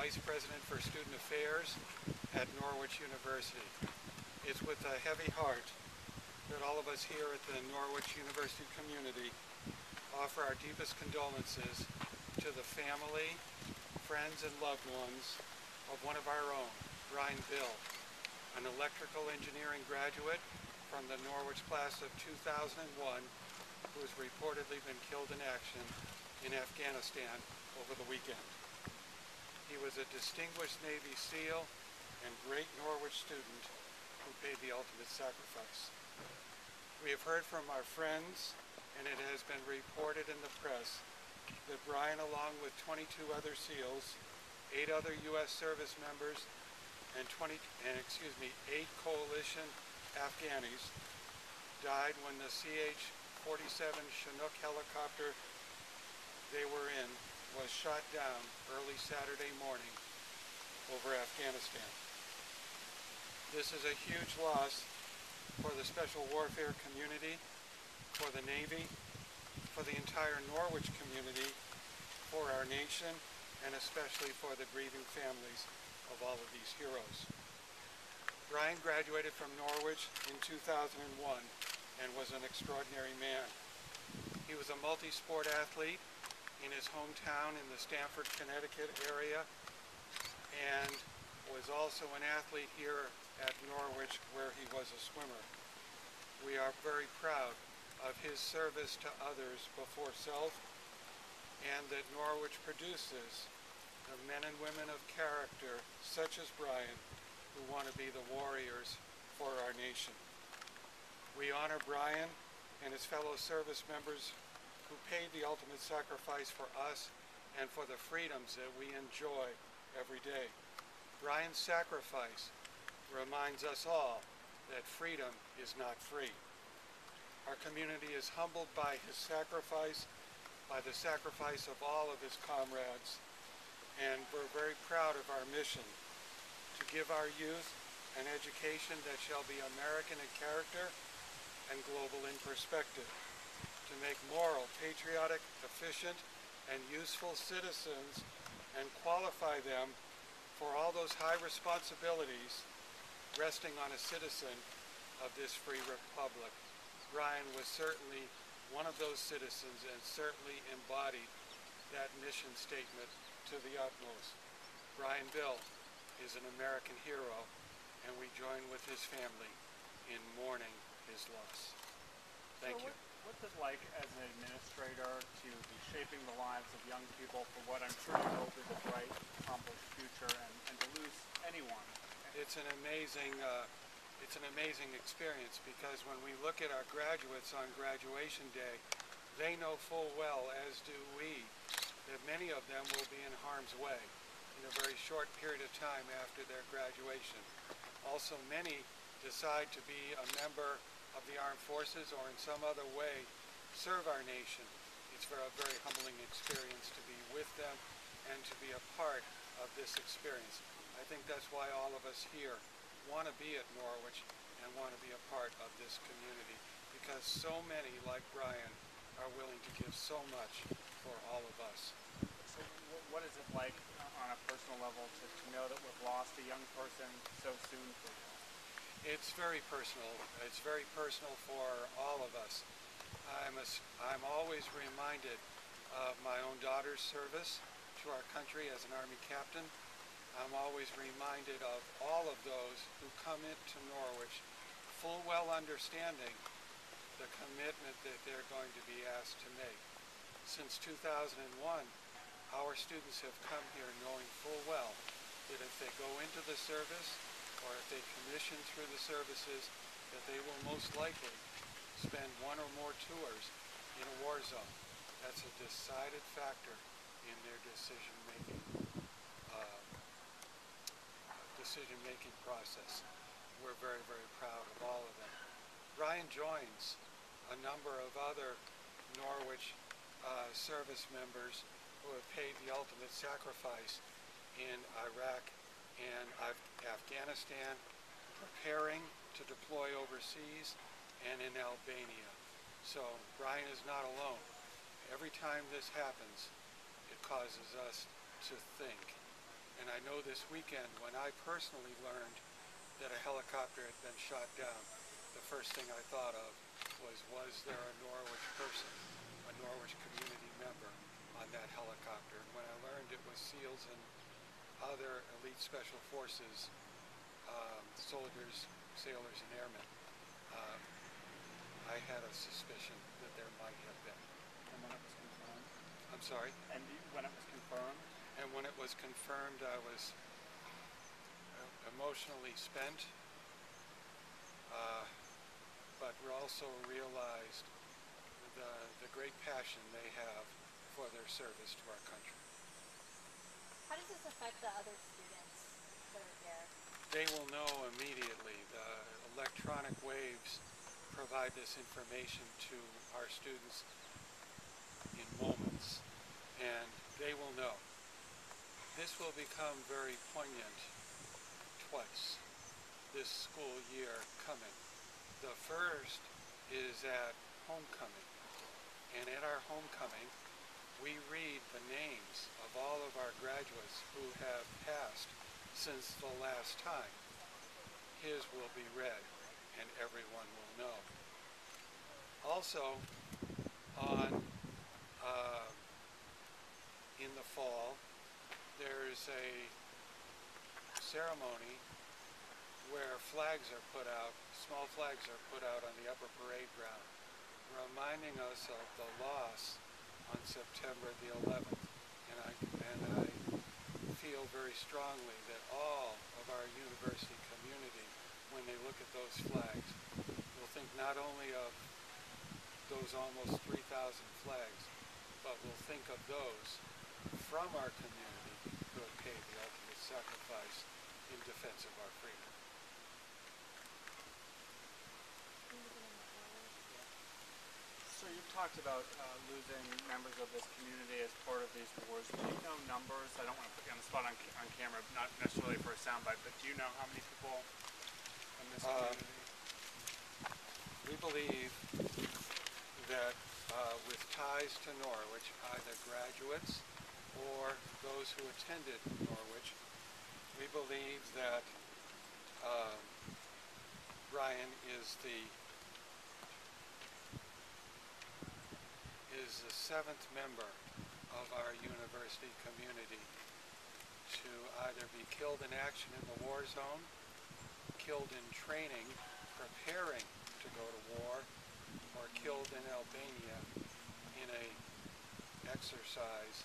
Vice President for Student Affairs at Norwich University. It's with a heavy heart that all of us here at the Norwich University community offer our deepest condolences to the family, friends, and loved ones of one of our own, Brian Bill, an electrical engineering graduate from the Norwich class of 2001 who has reportedly been killed in action in Afghanistan over the weekend. He was a distinguished Navy SEAL and great Norwich student who paid the ultimate sacrifice. We have heard from our friends, and it has been reported in the press that Brian, along with 22 other SEALs, 8 other U.S. service members, and 8 coalition Afghanis died when the CH-47 Chinook helicopter they were in was shot down early Saturday morning over Afghanistan. This is a huge loss for the special warfare community, for the Navy, for the entire Norwich community, for our nation, and especially for the grieving families of all of these heroes. Brian graduated from Norwich in 2001 and was an extraordinary man. He was a multi-sport athlete in his hometown in the Stamford, Connecticut area, and was also an athlete here at Norwich where he was a swimmer. We are very proud of his service to others before self, and that Norwich produces the men and women of character such as Brian who want to be the warriors for our nation. We honor Brian and his fellow service members who paid the ultimate sacrifice for us and for the freedoms that we enjoy every day. Brian's sacrifice reminds us all that freedom is not free. Our community is humbled by his sacrifice, by the sacrifice of all of his comrades, and we're very proud of our mission to give our youth an education that shall be American in character and global in perspective, to make moral, patriotic, efficient, and useful citizens and qualify them for all those high responsibilities resting on a citizen of this free republic. Brian was certainly one of those citizens and certainly embodied that mission statement to the utmost. Brian Bill is an American hero, and we join with his family in mourning his loss. Thank you. What's it like as an administrator to be shaping the lives of young people for what I'm sure you hope is a bright, accomplished future, and to lose anyone? It's an amazing experience, because when we look at our graduates on graduation day, they know full well, as do we, that many of them will be in harm's way in a very short period of time after their graduation. Also, many decide to be a member of the armed forces or in some other way serve our nation. It's a very humbling experience to be with them and to be a part of this experience. I think that's why all of us here want to be at Norwich and want to be a part of this community, because so many, like Brian, are willing to give so much for all of us. So what is it like on a personal level to know that we've lost a young person so soon for you? It's very personal. It's very personal for all of us. I'm always reminded of my own daughter's service to our country as an Army captain. I'm always reminded of all of those who come into Norwich full well understanding the commitment that they're going to be asked to make. Since 2001, our students have come here knowing full well that if they go into the service or if they commission through the services, that they will most likely spend one or more tours in a war zone. That's a decided factor in their decision-making process. We're very, very proud of all of them. Brian joins a number of other Norwich service members who have paid the ultimate sacrifice in Iraq and Afghanistan, preparing to deploy overseas, and in Albania. So Brian is not alone. Every time this happens, it causes us to think And I know this weekend when I personally learned that a helicopter had been shot down, the first thing I thought of was there a Norwich person, a Norwich community member on that helicopter? And when I learned it was SEALs and other elite special forces, soldiers, sailors, and airmen, I had a suspicion that there might have been. And when it was confirmed? I'm sorry? And when it was confirmed? And when it was confirmed, I was emotionally spent, but we also realized the great passion they have for their service to our country. How does this affect the other students that are here? They will know immediately. The electronic waves provide this information to our students in moments, and they will know. This will become very poignant twice this school year coming. The first is at homecoming, and at our homecoming we read the names of all of our graduates who have passed since the last time. His will be read, and everyone will know. Also, in the fall, there's a ceremony where flags are put out, small flags are put out on the upper parade ground, reminding us of the loss on September the 11th. And I feel very strongly that all of our university community, when they look at those flags, will think not only of those almost 3,000 flags, but will think of those from our community who have paid the ultimate sacrifice in defense of our freedom. So you've talked about losing members of this community as part of these wars. Do you know numbers? I don't want to put you on the spot on camera, not necessarily for a soundbite, but do you know how many people in this community? We believe that with ties to Norwich, either graduates or those who attended Norwich, we believe that Ryan is the seventh member of our university community to either be killed in action in the war zone, killed in training, preparing to go to war, or killed in Albania in a exercise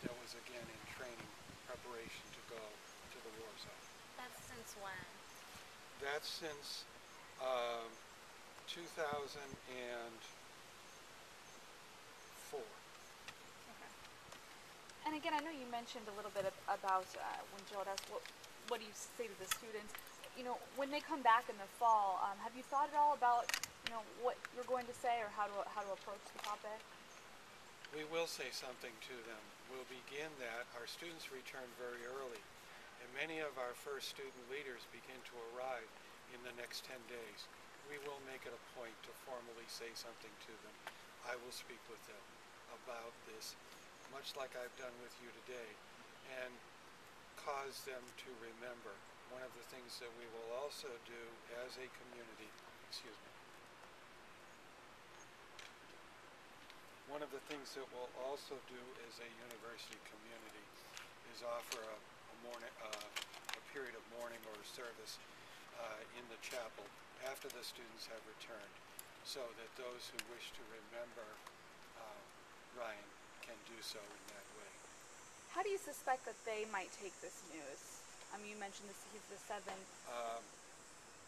that was again in training preparation to go to the war zone. That's since when? That's since 2004. Okay. And again, I know you mentioned a little bit about when Joe asked, what do you say to the students? You know, when they come back in the fall, have you thought at all about, you know, what you're going to say or how to approach the topic? We will say something to them. We'll begin that. Our students return very early, and many of our first student leaders begin to arrive in the next 10 days. We will make it a point to formally say something to them. I will speak with them about this, much like I've done with you today, and cause them to remember. One of the things that we will also do as a community, one of the things that we'll also do as a university community is offer a period of mourning or service in the chapel after the students have returned, so that those who wish to remember Ryan can do so in that way. How do you suspect that they might take this news? I mean, you mentioned this, he's the seventh.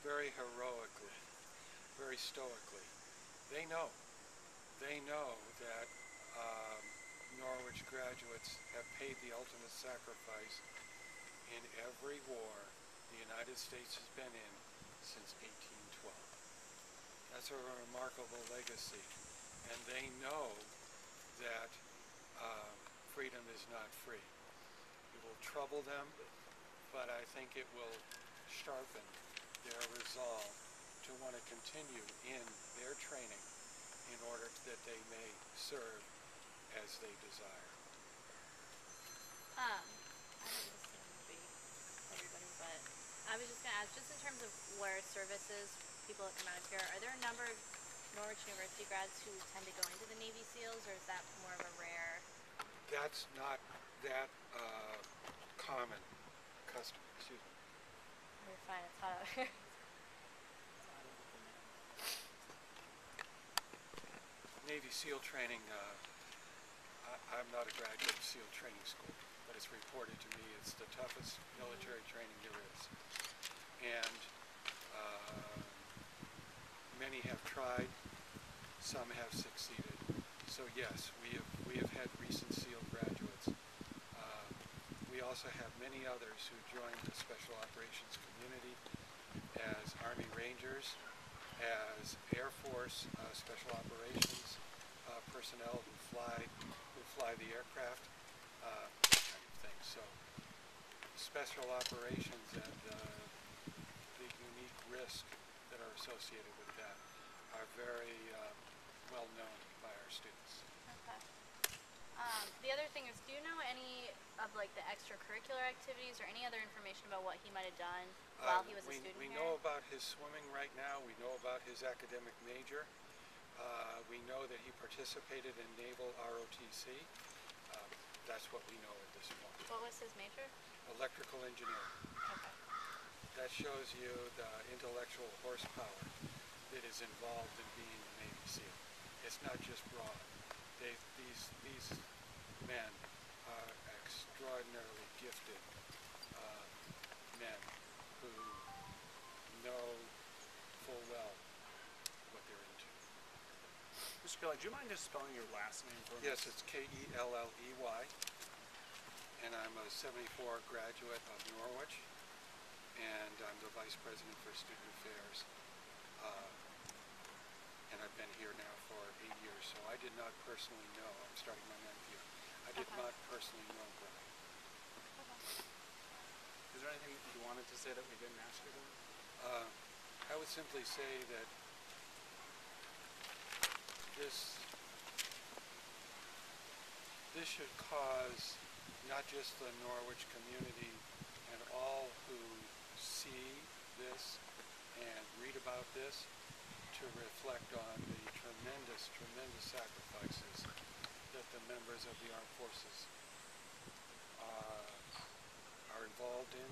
Very heroically, very stoically. They know that Norwich graduates have paid the ultimate sacrifice in every war the United States has been in since 1812. That's a remarkable legacy, and they know that freedom is not free. It will trouble them, but I think it will sharpen their resolve to want to continue in their training in order that they may serve as they desire. I don't understand. services, people that come out of here, are there a number of Norwich University grads who tend to go into the Navy SEALs, or is that more of a rare? That's not that common custom. Excuse me. We're fine, it's hot out here. Navy SEAL training, I'm not a graduate of SEAL training school, but it's reported to me it's the toughest military training there is. And many have tried, some have succeeded. So yes, we have had recent SEAL graduates. We also have many others who joined the Special Operations community as Army Rangers, as Air Force Special Operations personnel who fly the aircraft, that kind of thing. So Special Operations and the unique risk that are associated with that are very well known by our students. Okay. The other thing is, do you know any of like the extracurricular activities or any other information about what he might have done while he was a student We here? know about his swimming right now. We know about his academic major. We know that he participated in Naval ROTC. That's what we know at this point. What was his major? Electrical engineering. Okay. That shows you the intellectual horsepower that is involved in being a Navy SEAL. It's not just broad. These men are extraordinarily gifted men who know full well what they're into. Mr. Kelley, do you mind just spelling your last name for me? Yes, it's Kelley, and I'm a 74 graduate of Norwich, and I'm the Vice President for Student Affairs. And I've been here now for 8 years, so I did not personally know. I'm starting my 9th year. I did not personally know Brian. Is there anything you wanted to say that we didn't ask you about? I would simply say that this should cause not just the Norwich community and all who see this and read about this to reflect on the tremendous sacrifices that the members of the armed forces are involved in,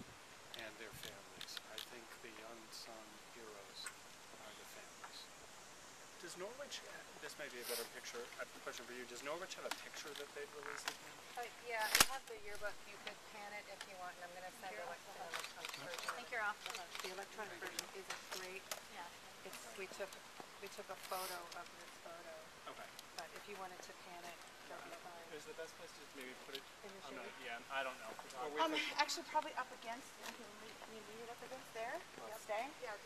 and their families. I think the unsung heroes are the families. Does Norwich, this may be a better picture, a question for you, does Norwich have a picture that they've released of him? Yeah, I have the yearbook. You could pan it if you want, and I'm going to send an electronic version. I think you're off the hook. The electronic version isn't great. Yeah. We took a photo of this photo, Okay. but if you wanted to pan it, that'd be fine. Is the best place to maybe put it In the on the, shade? yeah, I don't know. Actually, probably up against. Can you lean it up against there? Stay. Yeah.